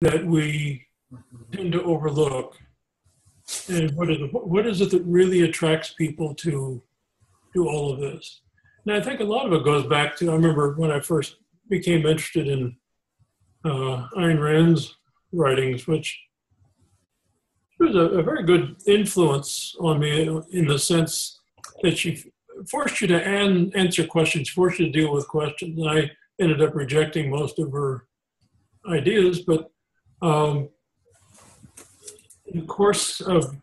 that we tend to overlook? And what is it that really attracts people to all of this? And I think a lot of it goes back to, I remember when I first became interested in Ayn Rand's writings, which was a very good influence on me in the sense that she forced you to answer questions, forced you to deal with questions. And I ended up rejecting most of her ideas, but in the course of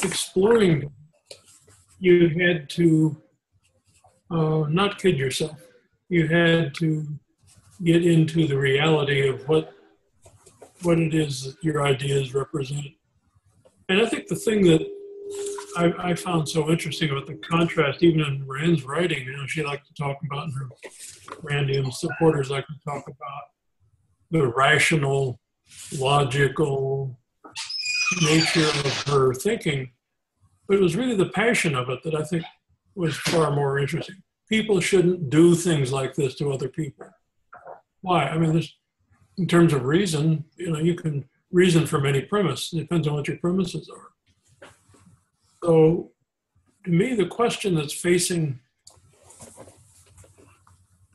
exploring, you had to not kid yourself. You had to get into the reality of what it is that your ideas represent. And I think the thing that I found so interesting about the contrast, even in Rand's writing, she liked to talk about, and her Randian supporters like to talk about the rational, logical nature of her thinking. But it was really the passion of it that I think was far more interesting. People shouldn't do things like this to other people. Why? I mean, in terms of reason, you can reason from any premise. It depends on what your premises are. So, to me, the question that's facing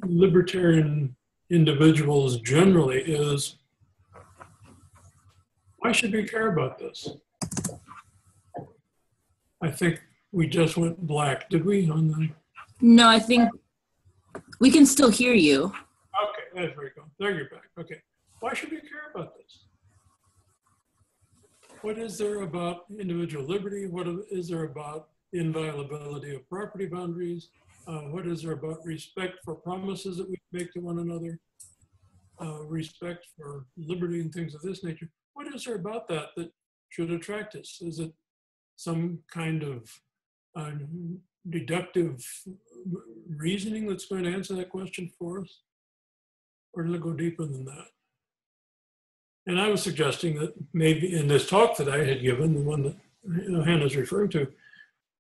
libertarian individuals generally is, why should we care about this? I think we just went black. Did we on the? No, I think we can still hear you. Okay, that's very good. There you're back. Okay. Why should we care about this? What is there about individual liberty? What is there about inviolability of property boundaries? What is there about respect for promises that we make to one another? Respect for liberty and things of this nature. What is there about that should attract us? Is it some kind of deductive reasoning that's going to answer that question for us? Or does it go deeper than that? And I was suggesting that maybe in this talk that I had given, the one that Hannah's referring to,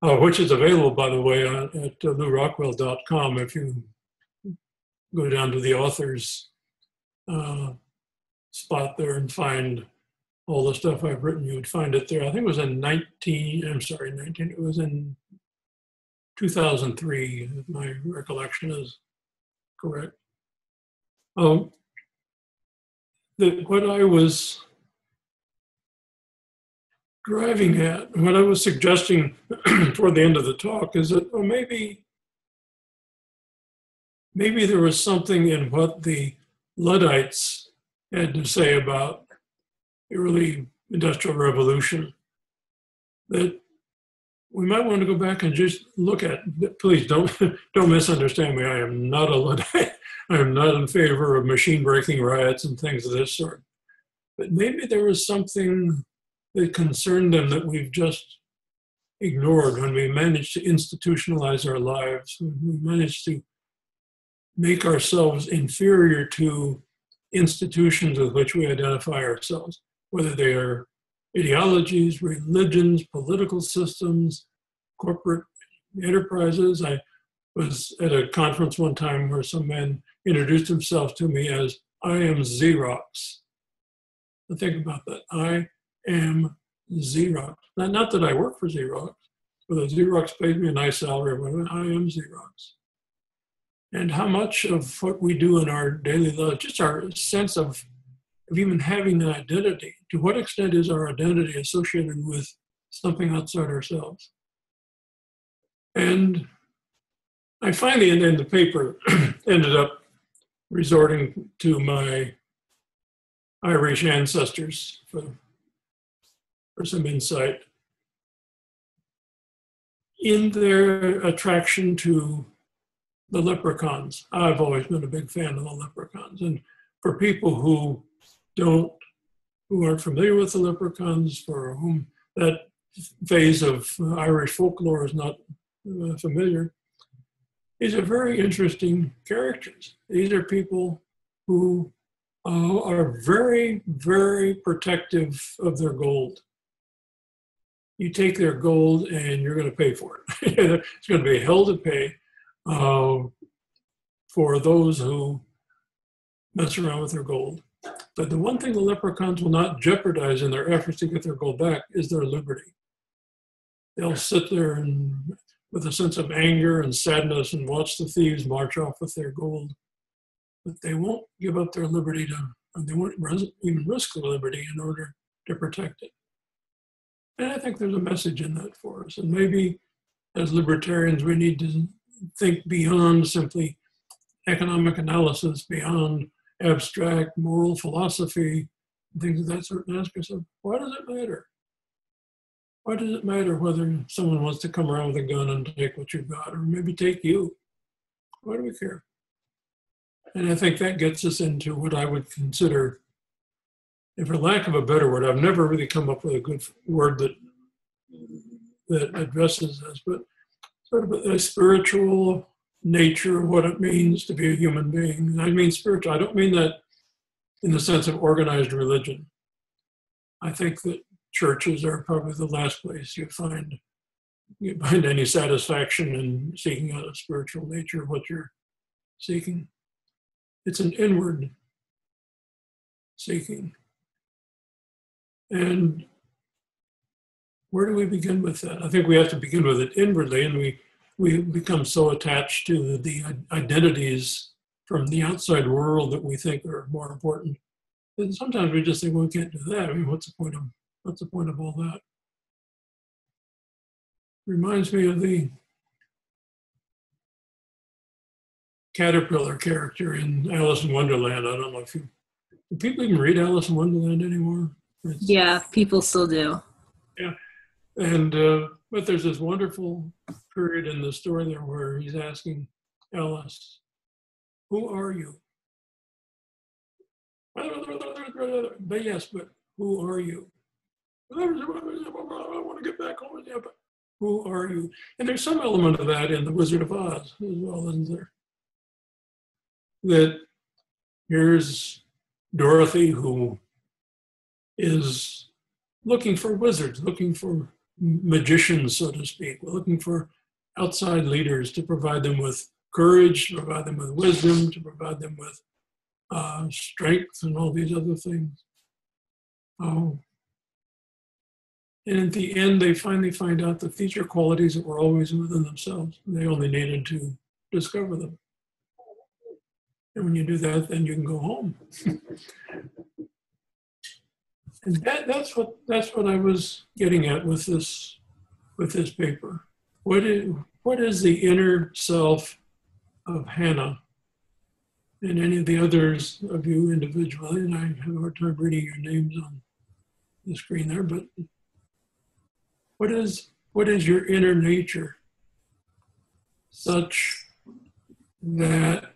which is available, by the way, at lewrockwell.com. If you go down to the author's spot there and find all the stuff I've written, you would find it there. I think it was in it was in 2003, if my recollection is correct. What I was driving at, what I was suggesting toward the end of the talk is that maybe there was something in what the Luddites had to say about the early Industrial Revolution that we might want to go back and just look at. Please don't misunderstand me. I am not a Luddite. I am not in favor of machine-breaking riots and things of this sort. But maybe there was something that concerned them that we've just ignored when we managed to institutionalize our lives, when we managed to make ourselves inferior to institutions with which we identify ourselves, whether they are ideologies, religions, political systems, corporate enterprises. I was at a conference one time where some man introduced himself to me as, I am Xerox. Now think about that. I am Xerox. Not that I work for Xerox, but Xerox pays me a nice salary. I am Xerox. And how much of what we do in our daily life, just our sense of even having an identity, to what extent is our identity associated with something outside ourselves? And I finally, in the paper, ended up resorting to my Irish ancestors for some insight in their attraction to the leprechauns. I've always been a big fan of the leprechauns. And for people who aren't familiar with the leprechauns, for whom that phase of Irish folklore is not familiar, these are very interesting characters. These are people who are very, very protective of their gold. You take their gold and you're going to pay for it. It's going to be hell to pay for those who mess around with their gold. But the one thing the leprechauns will not jeopardize in their efforts to get their gold back is their liberty. They'll sit there and with a sense of anger and sadness and watch the thieves march off with their gold. But they won't give up their liberty they won't even risk their liberty in order to protect it. And I think there's a message in that for us. And maybe as libertarians, we need to think beyond simply economic analysis, beyond abstract moral philosophy, things of that sort, and ask yourself, why does it matter? Why does it matter whether someone wants to come around with a gun and take what you've got, or maybe take you? Why do we care? And I think that gets us into what I would consider, and for lack of a better word, I've never really come up with a good word that addresses this, but sort of a spiritual nature of what it means to be a human being. And I mean spiritual. I don't mean that in the sense of organized religion. I think that churches are probably the last place you find any satisfaction in seeking out a spiritual nature of what you're seeking. It's an inward seeking. And where do we begin with that? I think we have to begin with it inwardly, and we become so attached to the identities from the outside world that we think are more important. And sometimes we just think, well, we can't do that. I mean, what's the point of all that? Reminds me of the caterpillar character in Alice in Wonderland. I don't know if do people even read Alice in Wonderland anymore? Yeah, people still do. Yeah. And, but there's this wonderful period in the story there where he's asking Alice, who are you? But yes, but who are you? I want to get back home. Yeah, but who are you? And there's some element of that in The Wizard of Oz as well, isn't there? That here's Dorothy, who is looking for wizards, looking for magicians, so to speak, looking for outside leaders to provide them with courage, to provide them with wisdom, to provide them with strength and all these other things. And at the end, they finally find out that these are qualities that were always within themselves. They only needed to discover them. And when you do that, then you can go home. And that's what I was getting at with this paper. What is the inner self of Hannah and any of the others of you individually? And I have a hard time reading your names on the screen there, but what is your inner nature such that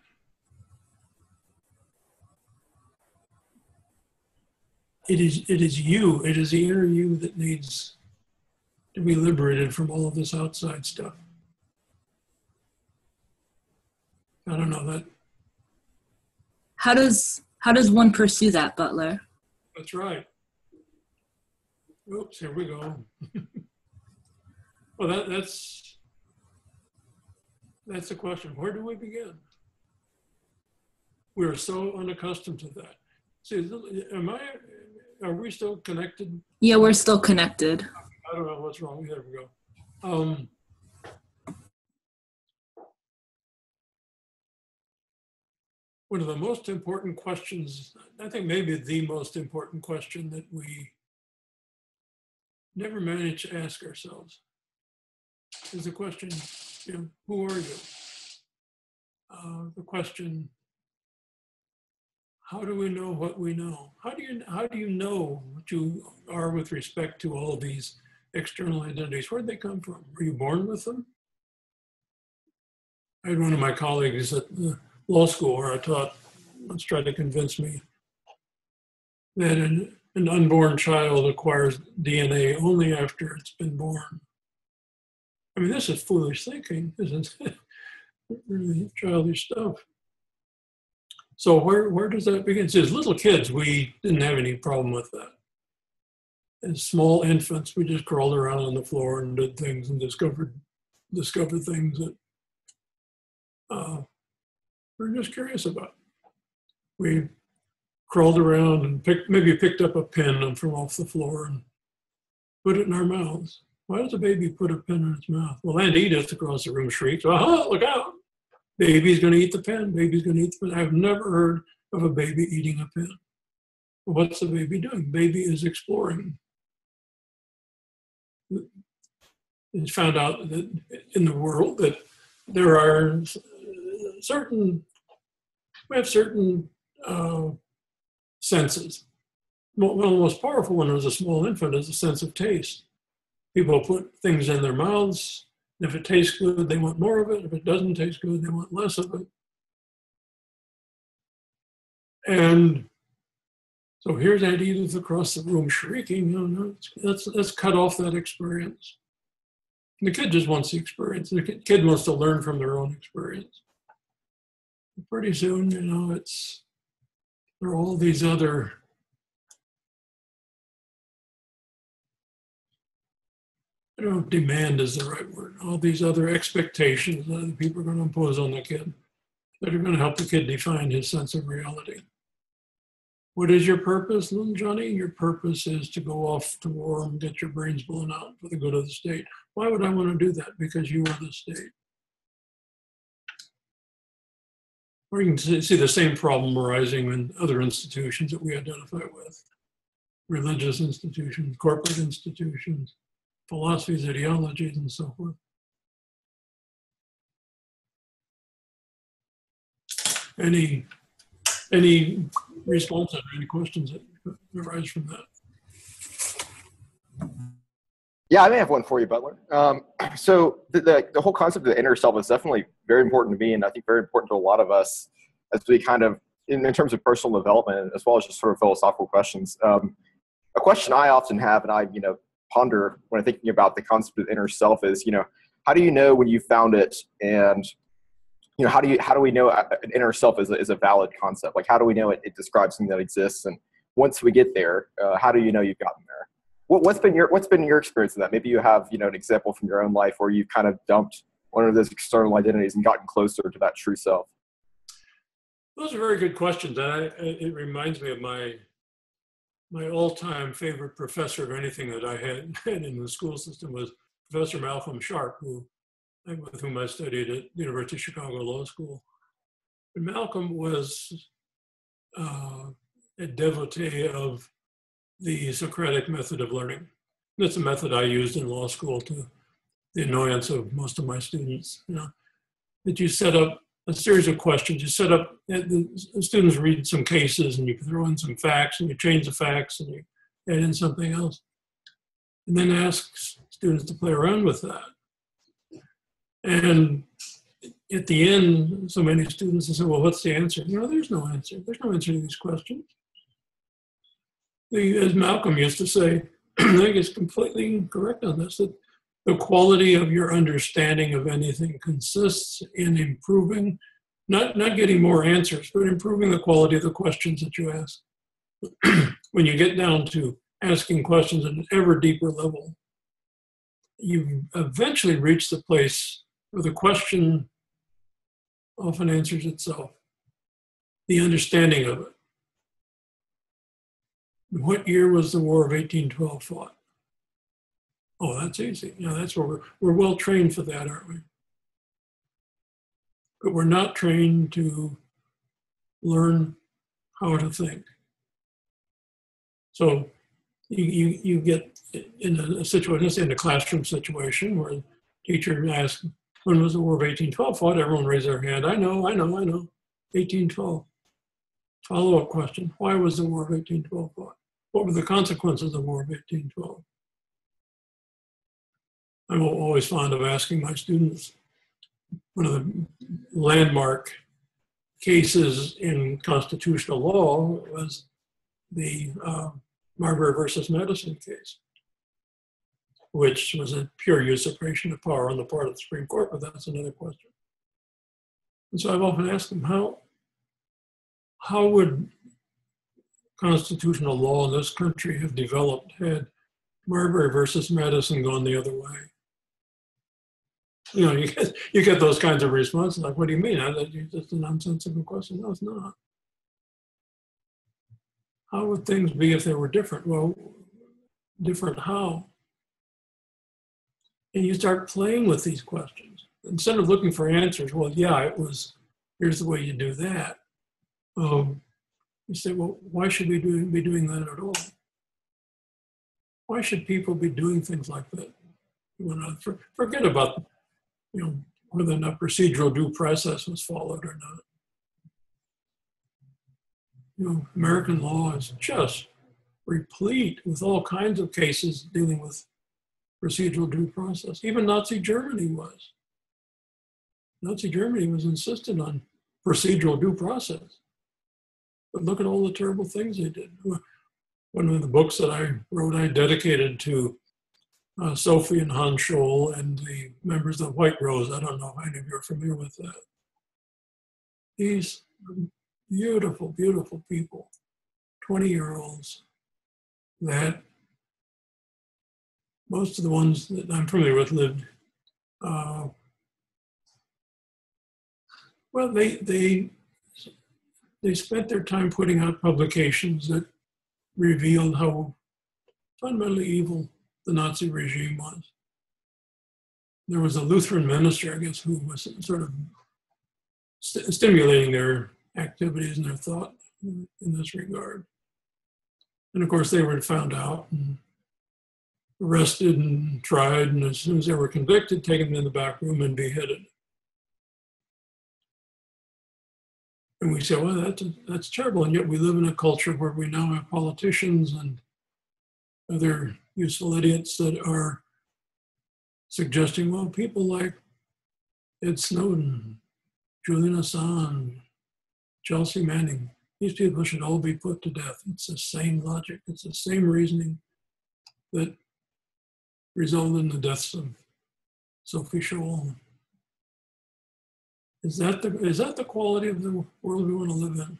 it is you, it is the inner you that needs to be liberated from all of this outside stuff. I don't know that. How does one pursue that, Butler? That's right. Oops, here we go. Well, that's the question. Where do we begin? We are so unaccustomed to that. See, are we still connected? Yeah, we're still connected. I don't know what's wrong. There we go. One of the most important questions, I think maybe the most important question that we never manage to ask ourselves is the question, who are you? The question, how do we know what we know? How do you know what you are with respect to all of these external identities? Where did they come from? Were you born with them? I had one of my colleagues at the law school where I taught once tried to convince me that an unborn child acquires DNA only after it's been born. I mean, this is foolish thinking, isn't it? Really childish stuff. So where does that begin? See, as little kids, we didn't have any problem with that. As small infants, we just crawled around on the floor and did things and discovered things that we're just curious about. We crawled around and maybe picked up a pen from off the floor and put it in our mouths. Why does a baby put a pen in its mouth? Well, Aunt Edith across the room shrieks, "Oh, look out. Baby's going to eat the pen. Baby's going to eat the pen." I've never heard of a baby eating a pen. What's the baby doing? Baby is exploring. It's found out that in the world that there are we have certain senses. One of the most powerful ones as a small infant is the sense of taste. People put things in their mouths. If it tastes good, they want more of it. If it doesn't taste good, they want less of it. And so here's Aunt Edith across the room shrieking, "No, let's cut off that experience." And the kid just wants the experience. The kid wants to learn from their own experience. And pretty soon, there are all these other I don't know if demand is the right word. All these other expectations that other people are going to impose on the kid that are going to help the kid define his sense of reality. What is your purpose, little Johnny? Your purpose is to go off to war and get your brains blown out for the good of the state. Why would I want to do that? Because you are the state. Or you can see the same problem arising in other institutions that we identify with. Religious institutions, corporate institutions, philosophies, ideologies, and so forth. Any responses or any questions that arise from that? Yeah, I may have one for you, Butler. So the whole concept of the inner self is definitely very important to me, and I think very important to a lot of us as we kind of, in terms of personal development, as well as just sort of philosophical questions. A question I often have, and I ponder when I'm thinking about the concept of inner self is, how do you know when you found it, and how do we know an inner self is a valid concept? Like, how do we know it describes something that exists? And once we get there, how do you know you've gotten there? What's been your experience of that? Maybe you have an example from your own life where you've kind of dumped one of those external identities and gotten closer to that true self. Those are very good questions. And it reminds me of my all-time favorite professor of anything that I had in the school system was Professor Malcolm Sharp, with whom I studied at the University of Chicago Law School. And Malcolm was a devotee of the Socratic method of learning. That's a method I used in law school to the annoyance of most of my students. That you set up a series of questions. You set up, the students read some cases and you throw in some facts and you change the facts and you add in something else. And then ask students to play around with that. And at the end, so many students say, well, what's the answer? There's no answer. There's no answer to these questions. As Malcolm used to say, I think it's completely correct on this, that the quality of your understanding of anything consists in improving, not getting more answers, but improving the quality of the questions that you ask. When you get down to asking questions at an ever deeper level, you eventually reach the place where the question often answers itself, the understanding of it. What year was the War of 1812 fought? Oh, that's easy. That's where we're well trained for that, aren't we? But we're not trained to learn how to think. So you get in a situation, let's say in a classroom situation, where the teacher asks, when was the War of 1812 fought? Everyone raised their hand. I know. 1812. Follow-up question. Why was the War of 1812 fought? What were the consequences of the War of 1812? I'm always fond of asking my students, one of the landmark cases in constitutional law was the Marbury versus Madison case, which was a pure usurpation of power on the part of the Supreme Court, but that's another question. And so I've often asked them, how would constitutional law in this country have developed had Marbury versus Madison gone the other way? You get those kinds of responses like, what do you mean? That's a nonsensical question. No, it's not. how would things be if they were different? Well, different how? And you start playing with these questions. Instead of looking for answers, well, yeah, it was, here's the way you do that. You say, well, why should we be doing that at all? Why should people be doing things like that? Forget about, whether or not procedural due process was followed or not. American law is just replete with all kinds of cases dealing with procedural due process. Even Nazi Germany was. Nazi Germany was insistent on procedural due process. But look at all the terrible things they did. One of the books that I wrote, I dedicated to Sophie and Hans Scholl and the members of White Rose. I don't know if any of you are familiar with that. These beautiful, beautiful people, 20-year-olds, that most of the ones that I'm familiar with lived, well, they spent their time putting out publications that revealed how fundamentally evil the Nazi regime was. There was a Lutheran minister, I guess, who was sort of stimulating their activities and their thought in this regard. And of course, they were found out and arrested and tried, and as soon as they were convicted, taken in the back room and beheaded. And we say, well, that's terrible. And yet we live in a culture where we now have politicians and other useful idiots that are suggesting, well, people like Ed Snowden, Julian Assange, Chelsea Manning, these people should all be put to death. It's the same logic. It's the same reasoning that resulted in the deaths of Sophie Scholl. Is that the quality of the world we want to live in?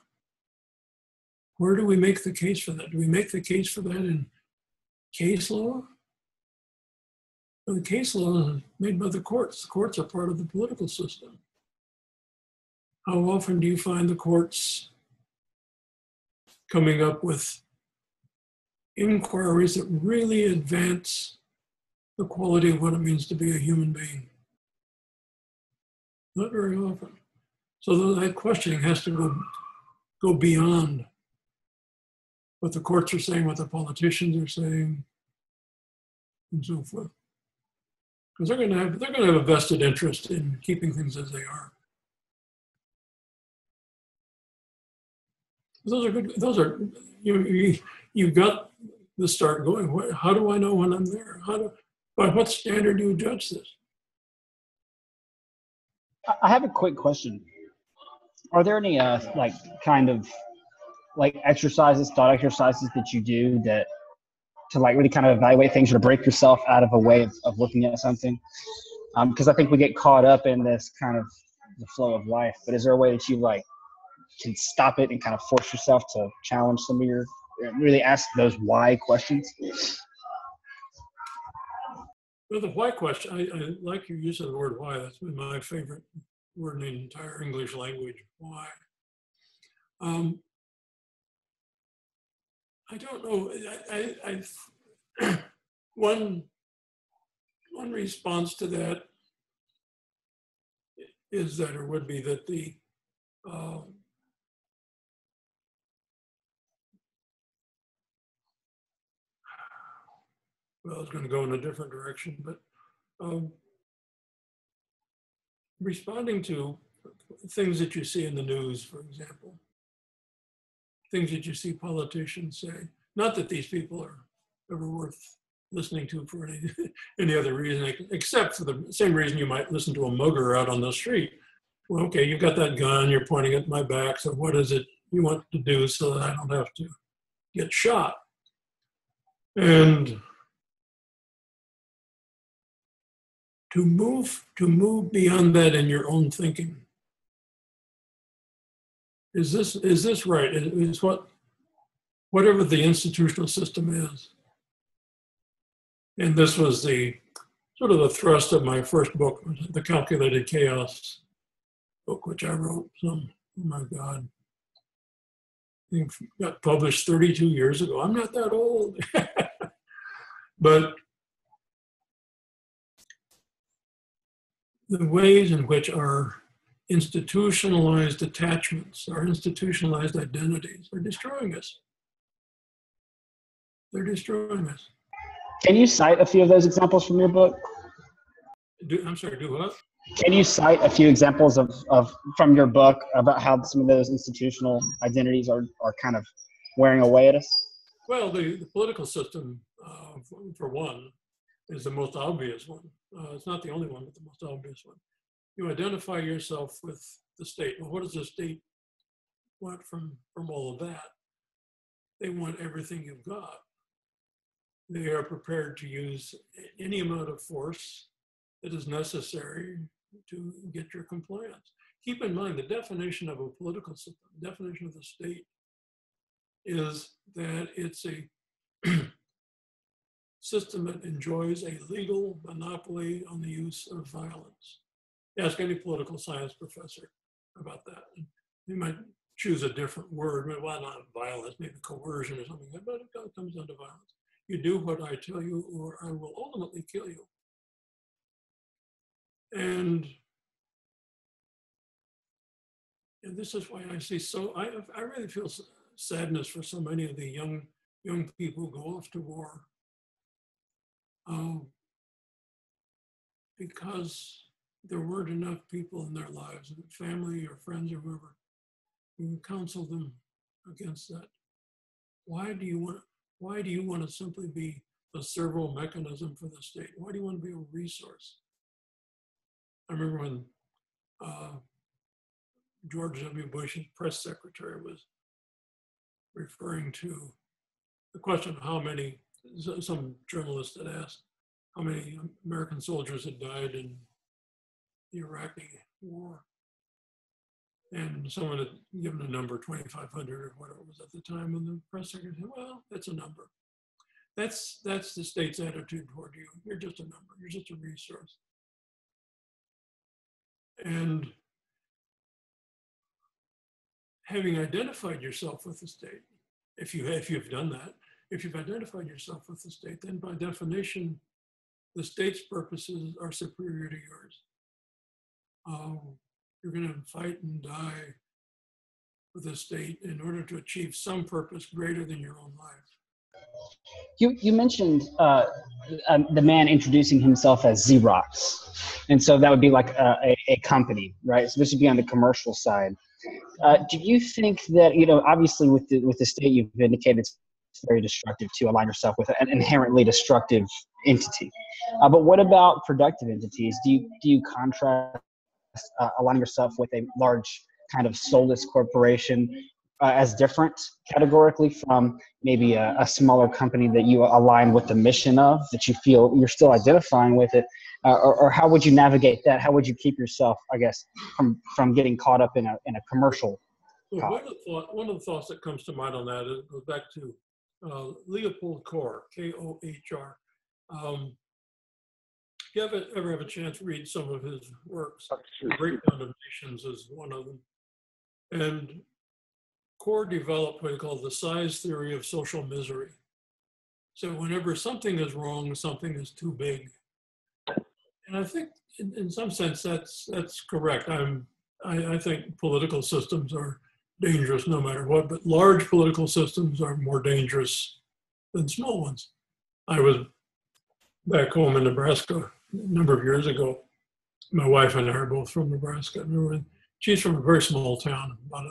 Where do we make the case for that? Do we make the case for that in case law? Well, the case law is made by the courts. The courts are part of the political system. How often do you find the courts coming up with inquiries that really advance the quality of what it means to be a human being? Not very often. So that questioning has to go beyond what the courts are saying, what the politicians are saying, and so forth. Because they're going to have a vested interest in keeping things as they are. Those are good. Those are you got the start going. How do I know when I'm there? By what standard do you judge this? I have a quick question. Are there any exercises, thought exercises that you do that to really kind of evaluate things or to break yourself out of a way of looking at something? Because I think we get caught up in this kind of the flow of life. But is there a way that you can stop it and kind of force yourself to challenge some of your, really ask those why questions? Well, the why question, I like your use of the word why. That's been my favorite word in the entire English language, why. I don't know. One response to that is that, or would be that well, I was going to go in a different direction, but responding to things that you see in the news, for example, things that you see politicians say, not that these people are ever worth listening to for any other reason, except for the same reason you might listen to a mugger out on the street. Well, okay, you've got that gun, you're pointing at my back, so what is it you want to do so that I don't have to get shot? And to move beyond that in your own thinking. Is this right? Is whatever the institutional system is. And this was the sort of the thrust of my first book, the Calculated Chaos book, which I wrote oh my God, It got published 32 years ago. I'm not that old. But the ways in which our institutionalized attachments, our institutionalized identities are destroying us. They're destroying us. Can you cite a few of those examples from your book? I'm sorry, do what? Can you cite a few examples of from your book about how some of those institutional identities are kind of wearing away at us? Well, the political system, for one, is the most obvious one. It's not the only one, but the most obvious one. You identify yourself with the state. Well, what does the state want from all of that? They want everything you've got. They are prepared to use any amount of force that is necessary to get your compliance. Keep in mind, the definition of a political system, the definition of the state, is that it's a system that enjoys a legal monopoly on the use of violence. Ask any political science professor about that. They might choose a different word, well, not violence, maybe coercion or something, but it comes down to violence. You do what I tell you, or I will ultimately kill you. And this is why I see I really feel sadness for so many of the young people who go off to war. Because there weren't enough people in their lives, family or friends or whoever, who counsel them against that. Why do you want to simply be a servo mechanism for the state? Why do you want to be a resource? I remember when George W. Bush's press secretary was referring to the question of how many, some journalist had asked how many American soldiers had died in the Iraqi war. And someone had given a number, 2,500 or whatever it was at the time, and the press secretary said, well, that's a number. That's the state's attitude toward you. You're just a number, you're just a resource. And having identified yourself with the state, if you've done that, if you've identified yourself with the state, then by definition, the state's purposes are superior to yours. You're going to fight and die for the state in order to achieve some purpose greater than your own life. You mentioned the man introducing himself as Xerox, and so that would be like a company, right? So this would be on the commercial side. Do you think that, obviously with the state, you've indicated it's very destructive to align yourself with an inherently destructive entity. But what about productive entities? Do you contrast aligning yourself with a large kind of soulless corporation as different categorically from maybe a smaller company that you align with the mission of, that you feel you're still identifying with it? Or how would you navigate that? How would you keep yourself, I guess, from getting caught up in a commercial? Well, one of the thoughts that comes to mind on that goes back to Leopold Kohr, K-O-H-R. If you ever have a chance to read some of his works, Breakdown of Nations is one of them. And Kohr developed what he called the size theory of social misery. So whenever something is wrong, something is too big. And I think in some sense that's correct. I think political systems are dangerous no matter what, but large political systems are more dangerous than small ones. I was back home in Nebraska a number of years ago. My wife and I are both from Nebraska. She's from a very small town, about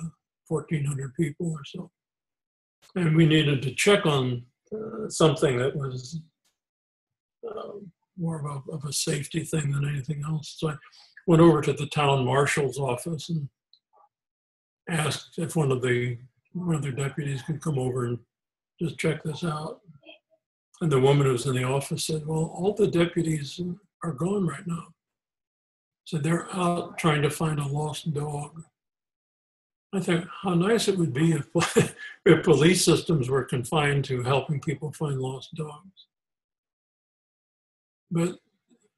1,400 people or so. And we needed to check on something that was more of a safety thing than anything else. So I went over to the town marshal's office and asked if one of their deputies could come over and just check this out. And the woman who was in the office said, well, all the deputies are gone right now. So they're out trying to find a lost dog. I think how nice it would be if police systems were confined to helping people find lost dogs. But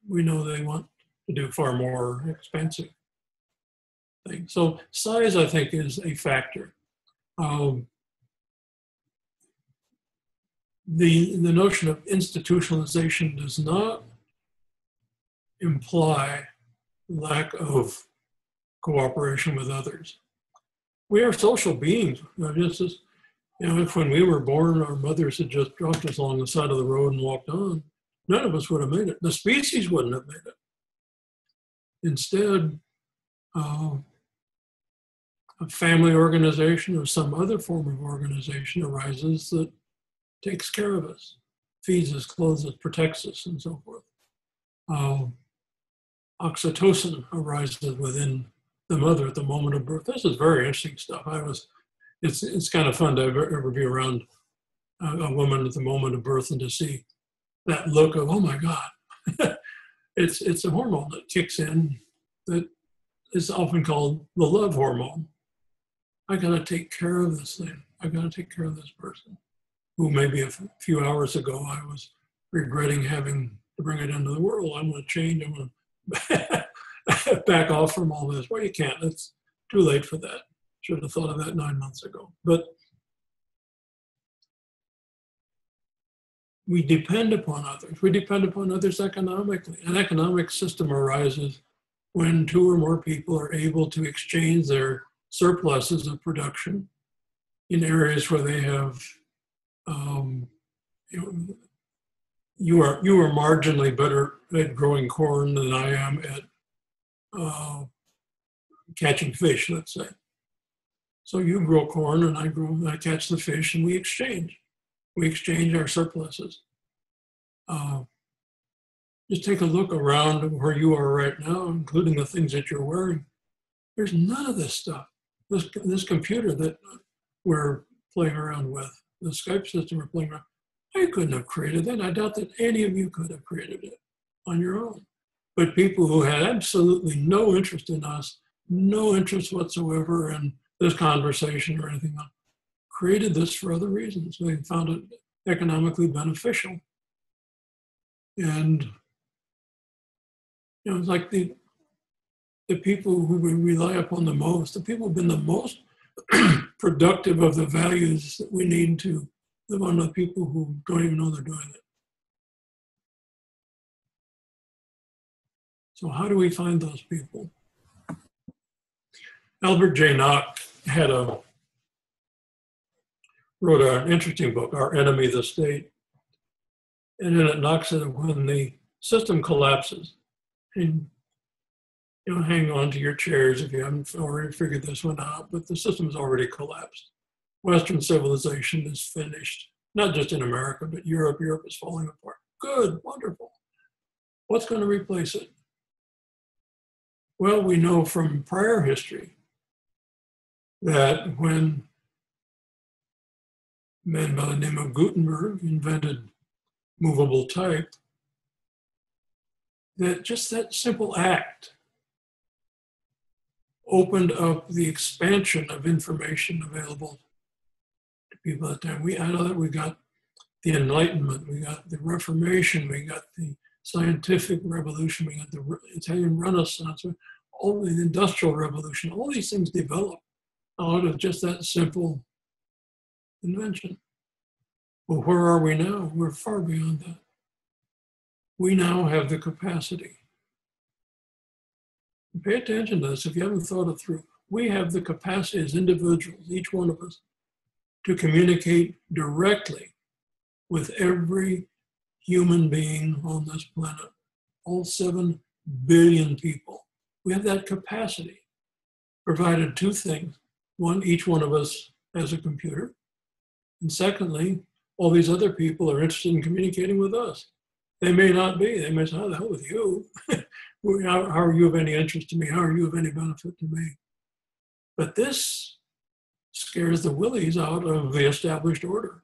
we know they want to do far more expensive things. So size, I think, is a factor. the notion of institutionalization does not imply lack of cooperation with others. We are social beings. Just as, if when we were born, our mothers had just dropped us along the side of the road and walked on, none of us would have made it. The species wouldn't have made it. Instead, a family organization or some other form of organization arises that takes care of us, feeds us, clothes us, protects us, and so forth. Oxytocin arises within the mother at the moment of birth. This is very interesting stuff. It's kind of fun to ever be around a woman at the moment of birth and to see that look of, oh my God. It's a hormone that kicks in that is often called the love hormone. I gotta take care of this thing. I gotta take care of this person who maybe a few hours ago I was regretting having to bring it into the world. I'm gonna change, I'm gonna back off from all this. Well, you can't, it's too late for that. Should have thought of that 9 months ago. But we depend upon others. We depend upon others economically. An economic system arises when 2 or more people are able to exchange their surpluses of production in areas where they have, you are marginally better at growing corn than I am at catching fish, let's say. So you grow corn and I catch the fish and we exchange. We exchange our surpluses. Just take a look around where you are right now, including the things that you're wearing. There's none of this stuff. This computer that we're playing around with, the Skype system we're playing around, I couldn't have created that. I doubt that any of you could have created it on your own. But people who had absolutely no interest in us, no interest whatsoever in this conversation or anything else, created this for other reasons. They found it economically beneficial. And it's like the people who we rely upon the most, the people who've been the most productive of the values that we need to live on, the people who don't even know they're doing it. So how do we find those people? Albert J. Nock wrote an interesting book, Our Enemy, the State. And in it, Nock said when the system collapses, and hang on to your chairs if you haven't already figured this one out, but the system has already collapsed. Western civilization is finished, not just in America, but Europe. Europe is falling apart. Good, wonderful. What's going to replace it? Well, we know from prior history that when a man by the name of Gutenberg invented movable type, that just that simple act opened up the expansion of information available to people at the time. Out of that, we got the Enlightenment, we got the Reformation, we got the scientific revolution, we got the Italian Renaissance, all the Industrial Revolution. All these things developed out of just that simple invention. Well, where are we now? We're far beyond that. We now have the capacity. Pay attention to this if you haven't thought it through. We have the capacity as individuals, each one of us, to communicate directly with every human being on this planet, all 7 billion people. We have that capacity, provided 2 things. One, each one of us has a computer. And secondly, all these other people are interested in communicating with us. They may not be. They may say, how the hell with you? How are you of any interest to me? How are you of any benefit to me? But this scares the willies out of the established order.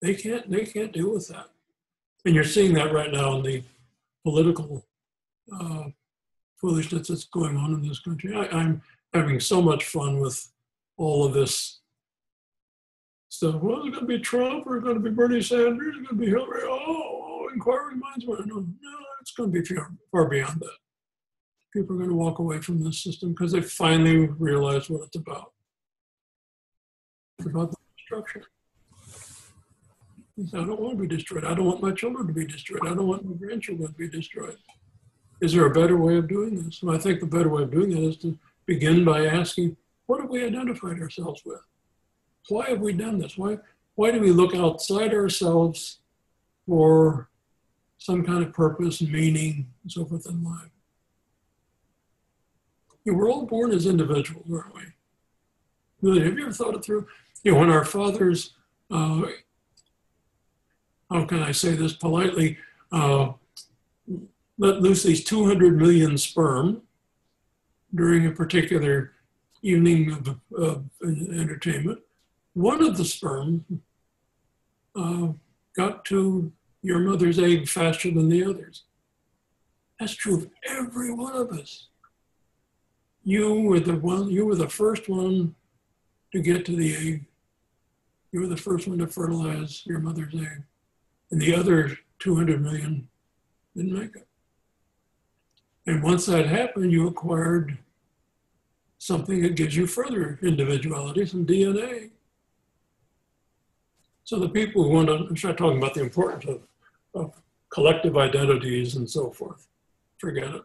They can't deal with that. And you're seeing that right now in the political foolishness that's going on in this country. I'm having so much fun with all of this stuff. Well, it's going to be Trump, or it's going to be Bernie Sanders, it's going to be Hillary. Oh, inquiring minds want to know. No, it's going to be far beyond that. People are going to walk away from this system because they finally realize what it's about. It's about the structure. He said, I don't want to be destroyed. I don't want my children to be destroyed. I don't want my grandchildren to be destroyed. Is there a better way of doing this? And I think the better way of doing it is to begin by asking, what have we identified ourselves with? Why have we done this? Why do we look outside ourselves for some kind of purpose, meaning, and so forth in life? We're all born as individuals, aren't we? Really, have you ever thought it through? When our fathers, how can I say this politely, let loose these 200 million sperm during a particular evening of entertainment, one of the sperm got to your mother's egg faster than the others. That's true of every one of us. You were the first one to get to the egg. You were the first one to fertilize your mother's egg. And the other 200 million didn't make it. And once that happened, you acquired something that gives you further individuality, some DNA. So the people who want to start talking about the importance of collective identities and so forth, forget it.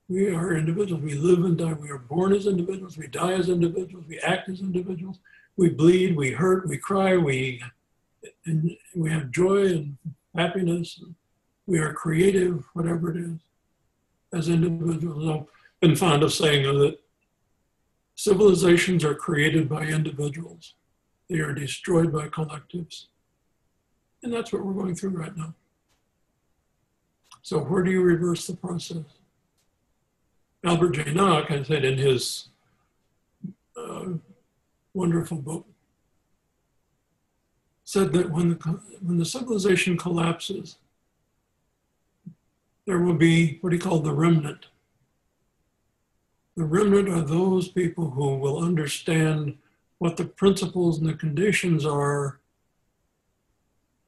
We are individuals. We live and die. We are born as individuals. We die as individuals. We act as individuals. We bleed. We hurt. We cry. We have joy and happiness. And we are creative, whatever it is, as individuals. I've been fond of saying that civilizations are created by individuals. They are destroyed by collectives. And that's what we're going through right now. So where do you reverse the process? Albert J. Nock, I said in his wonderful book, said that when the civilization collapses, there will be what he called the remnant. The remnant are those people who will understand what the principles and the conditions are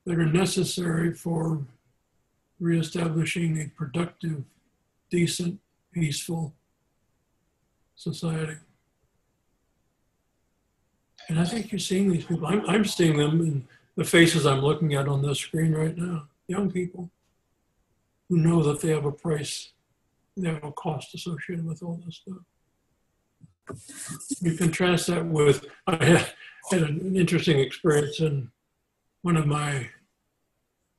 that are necessary for reestablishing a productive, decent, peaceful society. And I think you're seeing these people. I'm seeing them in the faces I'm looking at on this screen right now. Young people who know that they have a price, they have a cost associated with all this stuff. You contrast that with, I had an interesting experience in one of my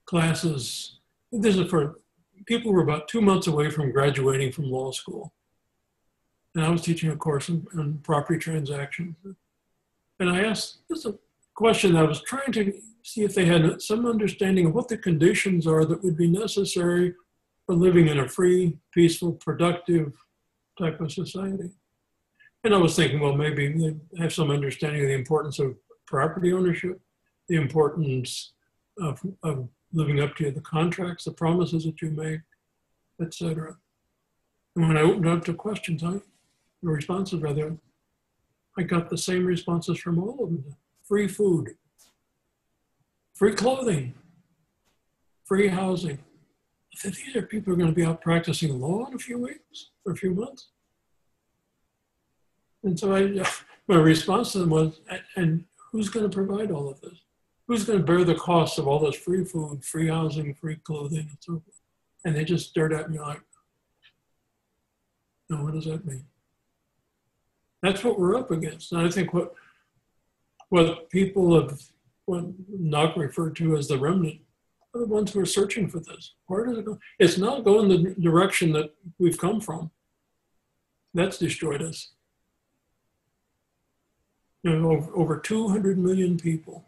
classes. This is for people who were about 2 months away from graduating from law school. And I was teaching a course on property transactions. And I asked just a question. I was trying to see if they had some understanding of what the conditions are that would be necessary for living in a free, peaceful, productive type of society. And I was thinking, well, maybe they have some understanding of the importance of property ownership, the importance of living up to the contracts, the promises that you make, etc. And when I opened up to questions, the responses rather, I got the same responses from all of them. Free food, free clothing, free housing. I said, these are people who are going to be out practicing law in a few weeks or a few months. And so my response to them was, and who's going to provide all of this? Who's going to bear the cost of all this free food, free housing, free clothing, and so forth? And they just stared at me like, no, what does that mean? That's what we're up against. And I think what people have, what Nock referred to as the remnant, are the ones who are searching for this. Where does it go? It's not going the direction that we've come from. That's destroyed us. Over 200 million people.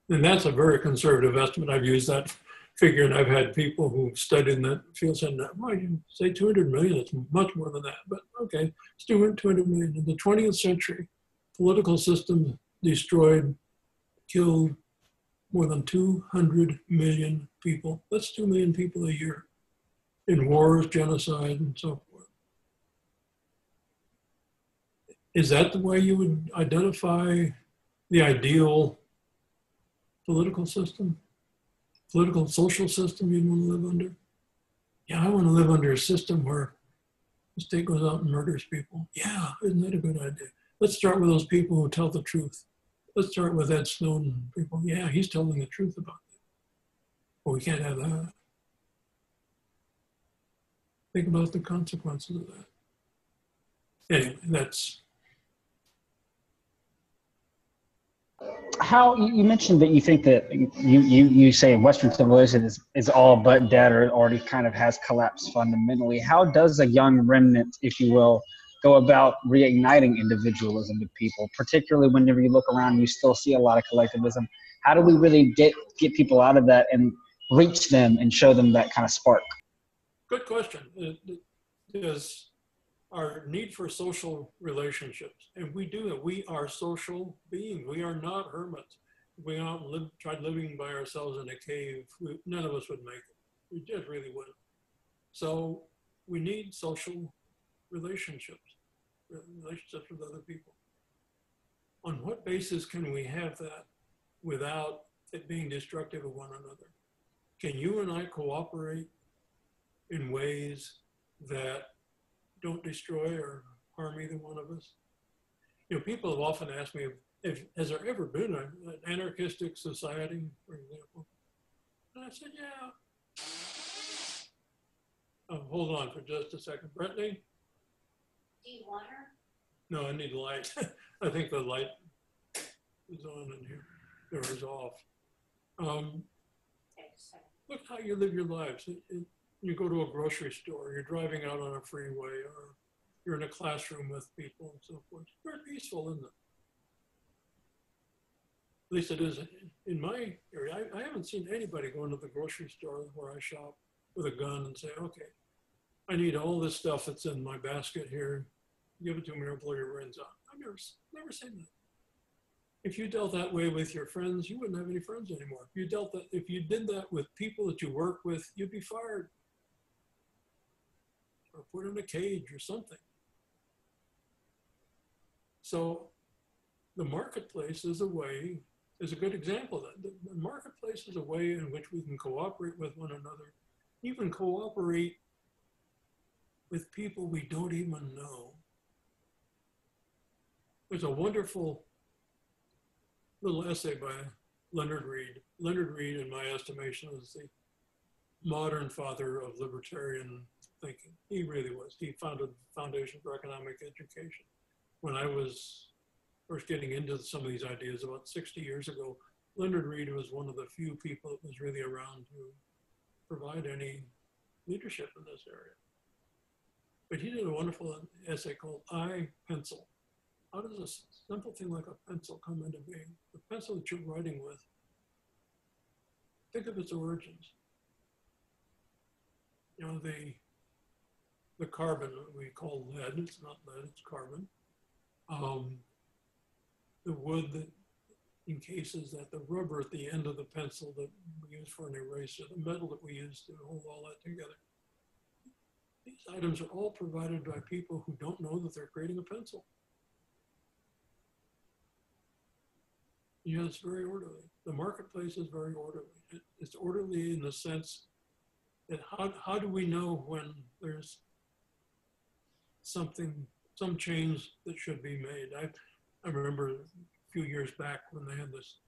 And that's a very conservative estimate. I've used that figure, and I've had people who studied in that field saying, well, you say 200 million, it's much more than that. But okay, it's 200 million. In the 20th century, political system destroyed, killed more than 200 million people. That's 2 million people a year in wars, genocide, and so forth. Is that the way you would identify the ideal political system, political social system you'd want to live under? Yeah, I want to live under a system where the state goes out and murders people. Yeah, isn't that a good idea? Let's start with those people who tell the truth. let's start with Ed Snowden. People, yeah, he's telling the truth about it. But we can't have that. Think about the consequences of that. Anyway, that's. How you mentioned that you think that you say Western civilization is all but dead or already kind of has collapsed fundamentally. How does a young remnant, if you will, go about reigniting individualism to people, particularly whenever you look around, you still see a lot of collectivism? How do we really get people out of that and reach them and show them that kind of spark? Good question. It is our need for social relationships. And we do it. We are social beings. We are not hermits. If we out and tried living by ourselves in a cave, none of us would make it. We just really wouldn't. So we need social relationships, relationships with other people. On what basis can we have that without it being destructive of one another? Can you and I cooperate in ways that don't destroy or harm either one of us? You know, people have often asked me, has there ever been an anarchistic society, for example? And I said, yeah. Hold on for just a second. Brittany? Do you want her? No, I need light. I think the light is on in here, or is off. Look how you live your lives. You go to a grocery store, you're driving out on a freeway, or you're in a classroom with people and so forth. Very peaceful, isn't it? At least it is in my area. I haven't seen anybody go into the grocery store where I shop with a gun and say, okay, I need all this stuff that's in my basket here. Give it to me or blow your brains out. I've never seen that. If you dealt that way with your friends, you wouldn't have any friends anymore. If you did that with people that you work with, you'd be fired or put in a cage or something. So the marketplace is a good example of that. The marketplace is a way in which we can cooperate with one another, even cooperate with people we don't even know. There's a wonderful little essay by Leonard Read. Leonard Read, in my estimation, is the modern father of libertarian thinking. He really was. He founded the Foundation for Economic Education. When I was first getting into some of these ideas about 60 years ago, Leonard Read was one of the few people that was really around to provide any leadership in this area. But he did a wonderful essay called I, Pencil. How does a simple thing like a pencil come into being? The pencil that you're writing with, think of its origins. You know, the carbon we call lead, it's not lead, it's carbon. The wood that encases that, the rubber at the end of the pencil that we use for an eraser, the metal that we use to hold all that together. These items are all provided by people who don't know that they're creating a pencil. You know, it's very orderly. The marketplace is very orderly. It's orderly in the sense that how do we know when there's some change that should be made? I remember a few years back when they had this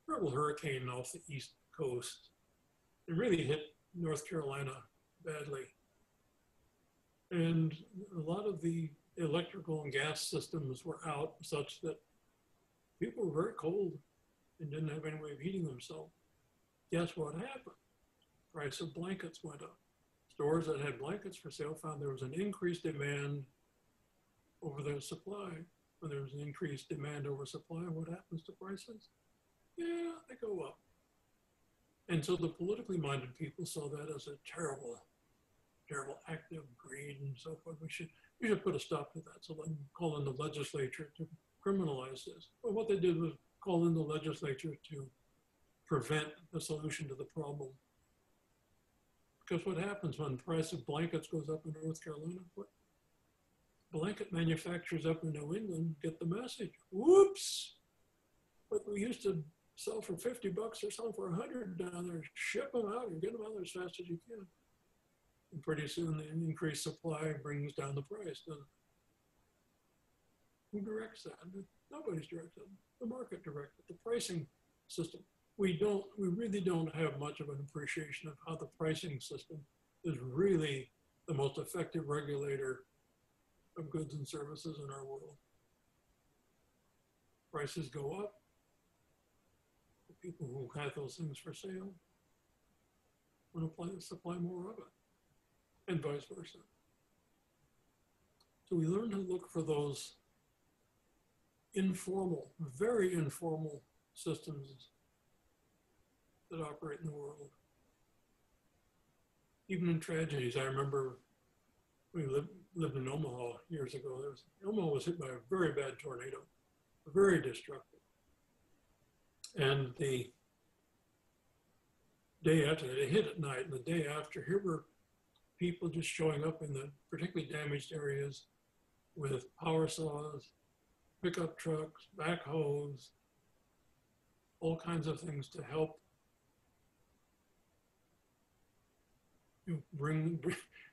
terrible hurricane off the East Coast. It really hit North Carolina badly. And a lot of the electrical and gas systems were out such that people were very cold and didn't have any way of heating themselves. Guess what happened? Price of blankets went up. Stores that had blankets for sale found there was an increased demand over their supply. When there was an increased demand over supply, what happens to prices? Yeah, they go up. And so the politically minded people saw that as a terrible act of greed and so forth. We should put a stop to that. So then call in the legislature to criminalize this. But what they did was call in the legislature to prevent the solution to the problem. Because what happens when the price of blankets goes up in North Carolina? What blanket manufacturers up in New England get the message. Whoops! What we used to sell for $50 or selling for $100 down there, ship them out and get them out there as fast as you can. And pretty soon the increased supply brings down the price, doesn't it? Who directs that? Nobody's directed. The market directed. The pricing system. We really don't have much of an appreciation of how the pricing system is really the most effective regulator of goods and services in our world. Prices go up. The people who have those things for sale want to supply more of it, and vice versa. So we learn to look for those informal, very informal systems that operate in the world. Even in tragedies, I remember we lived in Omaha years ago. Omaha was hit by a very bad tornado, very destructive. And the day after, they hit at night, and the day after, here were people just showing up in the particularly damaged areas with power saws, pickup trucks, backhoes, all kinds of things to help bring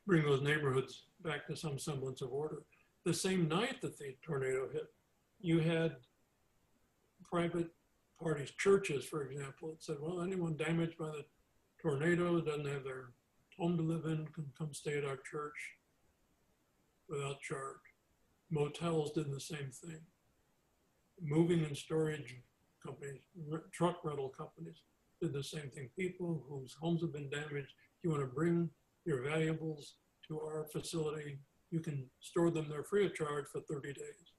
those neighborhoods back to some semblance of order. The same night that the tornado hit, you had private parties, churches, for example, that said, well, anyone damaged by the tornado doesn't have their home to live in can come stay at our church without charge. Motels did the same thing. Moving and storage companies, truck rental companies did the same thing. People whose homes have been damaged, you want to bring your valuables to our facility, you can store them there free of charge for 30 days.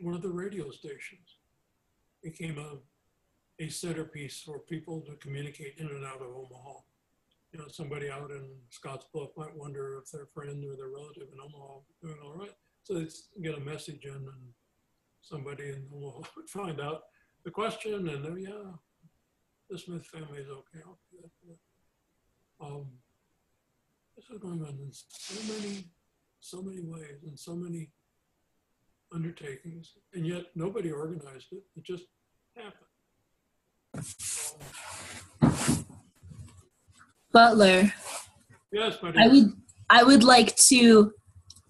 One of the radio stations became a centerpiece for people to communicate in and out of Omaha. You know, somebody out in Scottsbluff might wonder if their friend or their relative in Omaha is doing all right. So they get a message in, and somebody in Omaha would find out the question, and yeah, the Smith family is okay. I'll do that for them. This is going on in so many ways, and so many undertakings, and yet nobody organized it. It just happened. Butler, Yes, but I would like to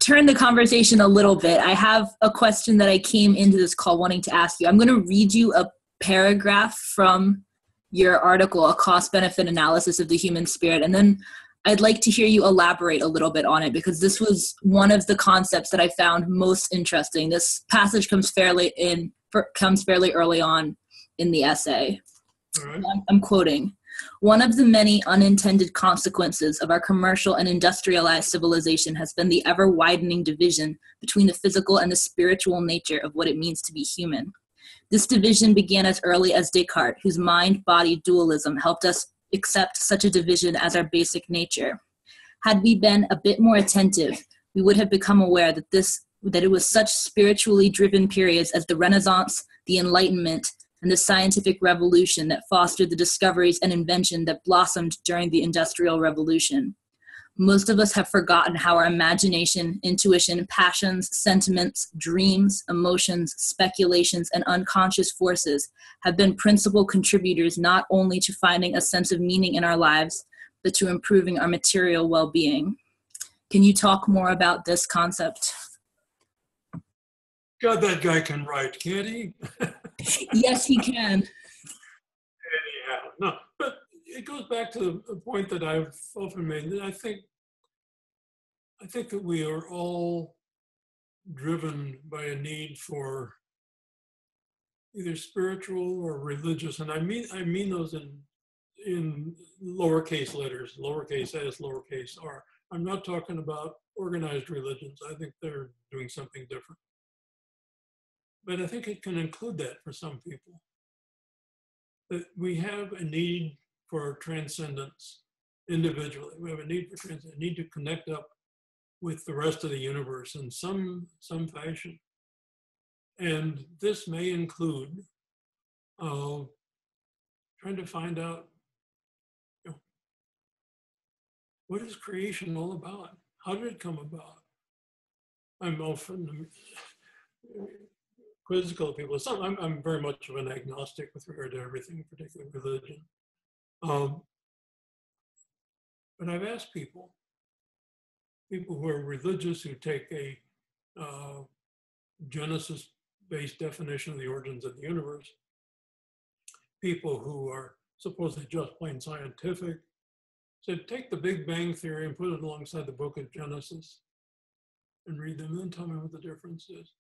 turn the conversation a little bit. I have a question that I came into this call wanting to ask you. I'm going to read you a paragraph from your article, A Cost-Benefit Analysis of the Human Spirit, and then I'd like to hear you elaborate a little bit on it, because this was one of the concepts that I found most interesting. This passage comes fairly early on in the essay. all right. I'm quoting, "One of the many unintended consequences of our commercial and industrialized civilization has been the ever-widening division between the physical and the spiritual nature of what it means to be human. This division began as early as Descartes, whose mind-body dualism helped us accept such a division as our basic nature. Had we been a bit more attentive, we would have become aware that it was such spiritually driven periods as the Renaissance, the Enlightenment, and the scientific revolution that fostered the discoveries and invention that blossomed during the Industrial Revolution. Most of us have forgotten how our imagination, intuition, passions, sentiments, dreams, emotions, speculations, and unconscious forces have been principal contributors not only to finding a sense of meaning in our lives, but to improving our material well-being." Can you talk more about this concept? God, that guy can write, can't he? Yes, he can. Anyhow, no, but it goes back to the point that I've often made. That I think that we are all driven by a need for either spiritual or religious, and I mean those in lowercase letters, lowercase s, lowercase r. I'm not talking about organized religions. I think they're doing something different. But I think it can include that for some people. That we have a need for transcendence individually. We have a need for transcendence, a need to connect up with the rest of the universe in some fashion. And this may include trying to find out, what is creation all about? How did it come about? I'm often quizzical of people. I'm very much of an agnostic with regard to everything, particularly religion. But I've asked people who are religious, who take a Genesis-based definition of the origins of the universe. People who are supposedly just plain scientific said, take the Big Bang Theory and put it alongside the book of Genesis and read them, and then tell me what the difference is.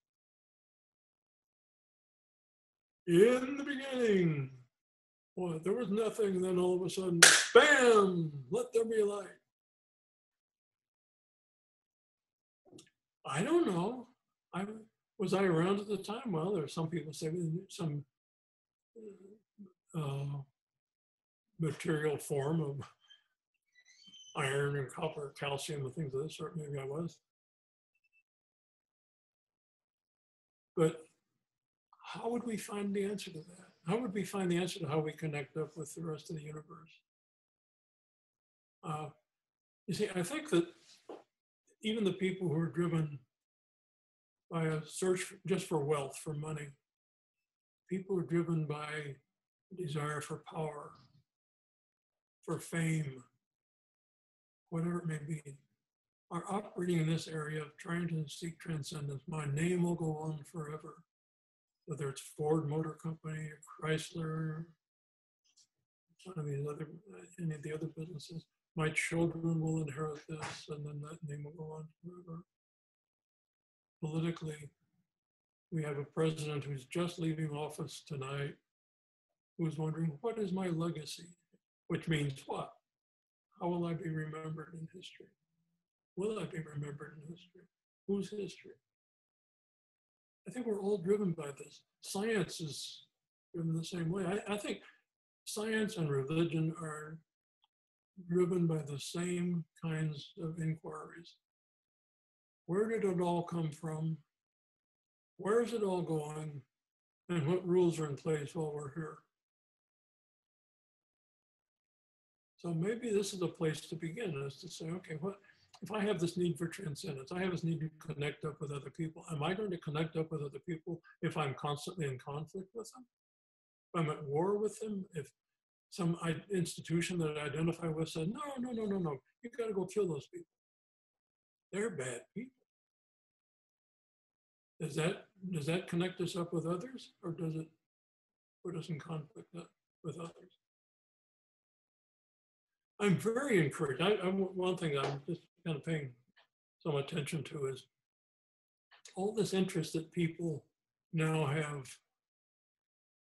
In the beginning, well, there was nothing, and then all of a sudden, bam, let there be light. I don't know. Was I around at the time? Well, there are some people say some material form of iron and copper, calcium, and things of this sort. Maybe I was. But how would we find the answer to that? How would we find the answer to how we connect up with the rest of the universe? You see, I think that even the people who are driven by a search just for wealth, for money, people who are driven by desire for power, for fame, whatever it may be, are operating in this area of trying to seek transcendence. My name will go on forever. Whether it's Ford Motor Company, or Chrysler, one of these other, any of the other businesses, my children will inherit this, and then that name will go on forever. Politically, we have a president who's just leaving office tonight, who's wondering, what is my legacy? Which means what? How will I be remembered in history? Will I be remembered in history? Whose history? I think we're all driven by this. Science is driven the same way. I think science and religion are driven by the same kinds of inquiries. Where did it all come from? Where is it all going? And what rules are in place while we're here? So maybe this is a place to begin, is to say, okay, what if I have this need for transcendence? I have this need to connect up with other people. Am I going to connect up with other people if I'm constantly in conflict with them? If I'm at war with them? If some institution that I identify with said, no, you got to go kill those people. They're bad people. Does that connect us up with others, or does it put us in conflict with others? I'm very encouraged. One thing I'm just kind of paying some attention to is all this interest that people now have,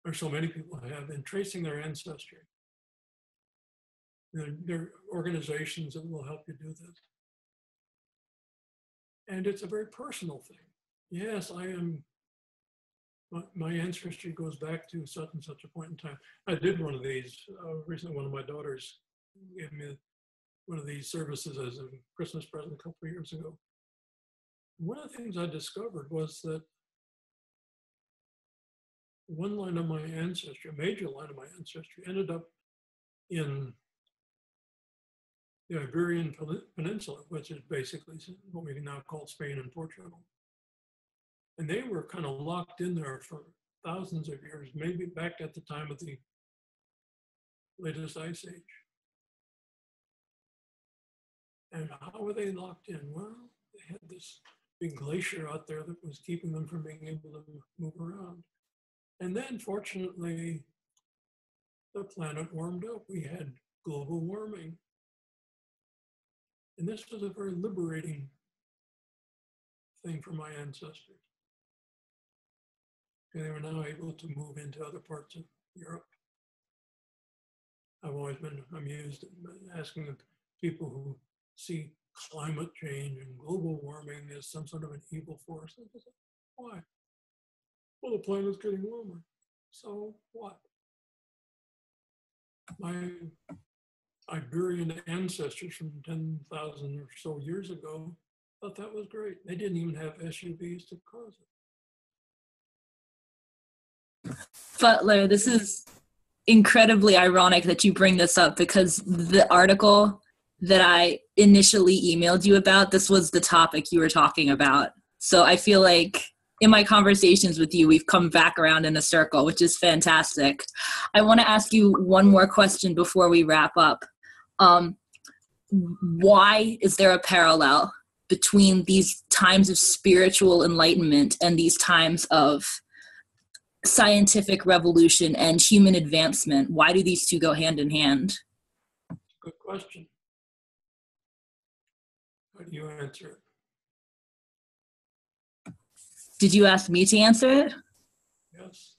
or so many people have, in tracing their ancestry. There are organizations that will help you do this. And it's a very personal thing. Yes, my ancestry goes back to such and such a point in time. I did one of these recently. One of my daughters gave me one of these services as a Christmas present a couple of years ago. One of the things I discovered was that one line of my ancestry, a major line of my ancestry, ended up in the Iberian Peninsula, which is basically what we now call Spain and Portugal. And they were kind of locked in there for thousands of years, maybe back at the time of the latest ice age. And how were they locked in? Well, they had this big glacier out there that was keeping them from being able to move around. And then, fortunately, the planet warmed up. We had global warming. And this was a very liberating thing for my ancestors. They were now able to move into other parts of Europe. I've always been amused at asking the people who see climate change and global warming as some sort of an evil force. Why? Well, the planet's getting warmer. So what? My Iberian ancestors from 10,000 or so years ago thought that was great. They didn't even have SUVs to cause it. Butler, this is incredibly ironic that you bring this up, because the article that I initially emailed you about, this was the topic you were talking about. So I feel like in my conversations with you, we've come back around in a circle, which is fantastic. I want to ask you one more question before we wrap up. Why is there a parallel between these times of spiritual enlightenment and these times of scientific revolution and human advancement? Why do these two go hand in hand? Good question. How do you answer it? Did you ask me to answer it? Yes.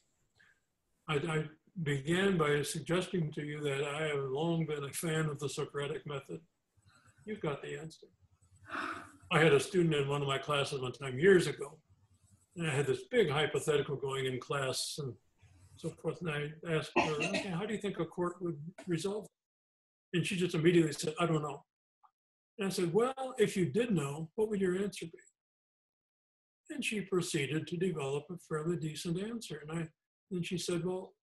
I began by suggesting to you that I have long been a fan of the Socratic method. You've got the answer. I had a student in one of my classes one time years ago, and I had this big hypothetical going in class and so forth. And I asked her, okay, how do you think a court would resolve it? And she just immediately said, I don't know. And I said, well, if you did know, what would your answer be? And she proceeded to develop a fairly decent answer. And she said, well,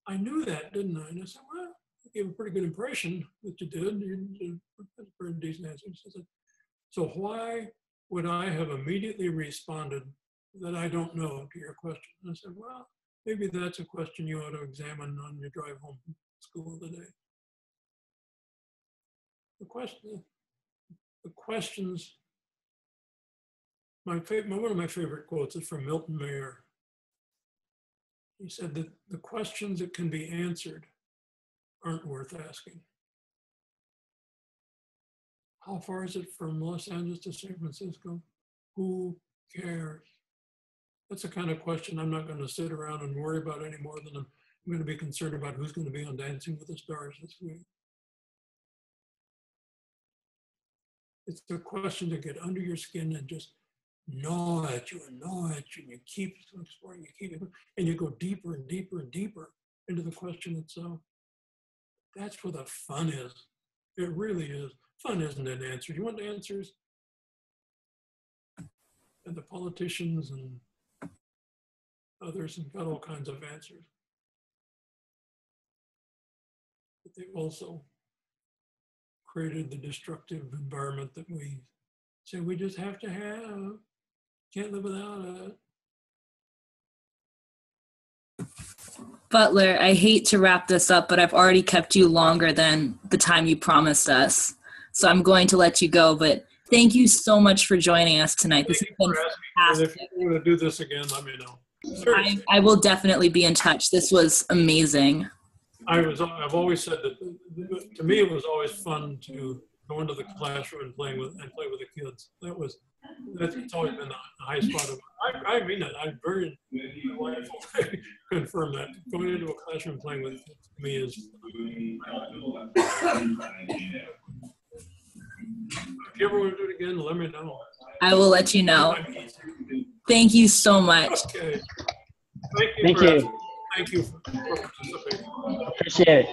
I knew that, didn't I? And I said, well, you gave a pretty good impression that you did. You did a pretty decent answer. She said, so why would I have immediately responded that I don't know to your question? And I said, well, maybe that's a question you ought to examine on your drive home from school today. The questions, one of my favorite quotes is from Milton Mayer. He said that the questions that can be answered aren't worth asking. How far is it from Los Angeles to San Francisco? Who cares? That's the kind of question I'm not going to sit around and worry about any more than I'm going to be concerned about who's going to be on Dancing with the Stars this week. It's a question to get under your skin and just gnaw at you and gnaw at you, and you keep exploring, and you go deeper and deeper and deeper into the question itself. That's where the fun is. It really is. Fun isn't an answer. You want answers? And the politicians and others have got all kinds of answers. But they've also created the destructive environment that we say we just have to have. Can't live without it. Butler, I hate to wrap this up, but I've already kept you longer than the time you promised us. So I'm going to let you go, but thank you so much for joining us tonight. This has been fantastic. If you want to do this again, let me know. I will definitely be in touch. This was amazing. I've always said that to me it was always fun to go into the classroom and play with the kids. It's always been a high spot of. I mean that. I'm very confirm that going into a classroom and playing with kids to me is. If you ever want to do it again, let me know. I will let you know. Thank you so much. Okay. Thank you. Thank you for participating. Appreciate it.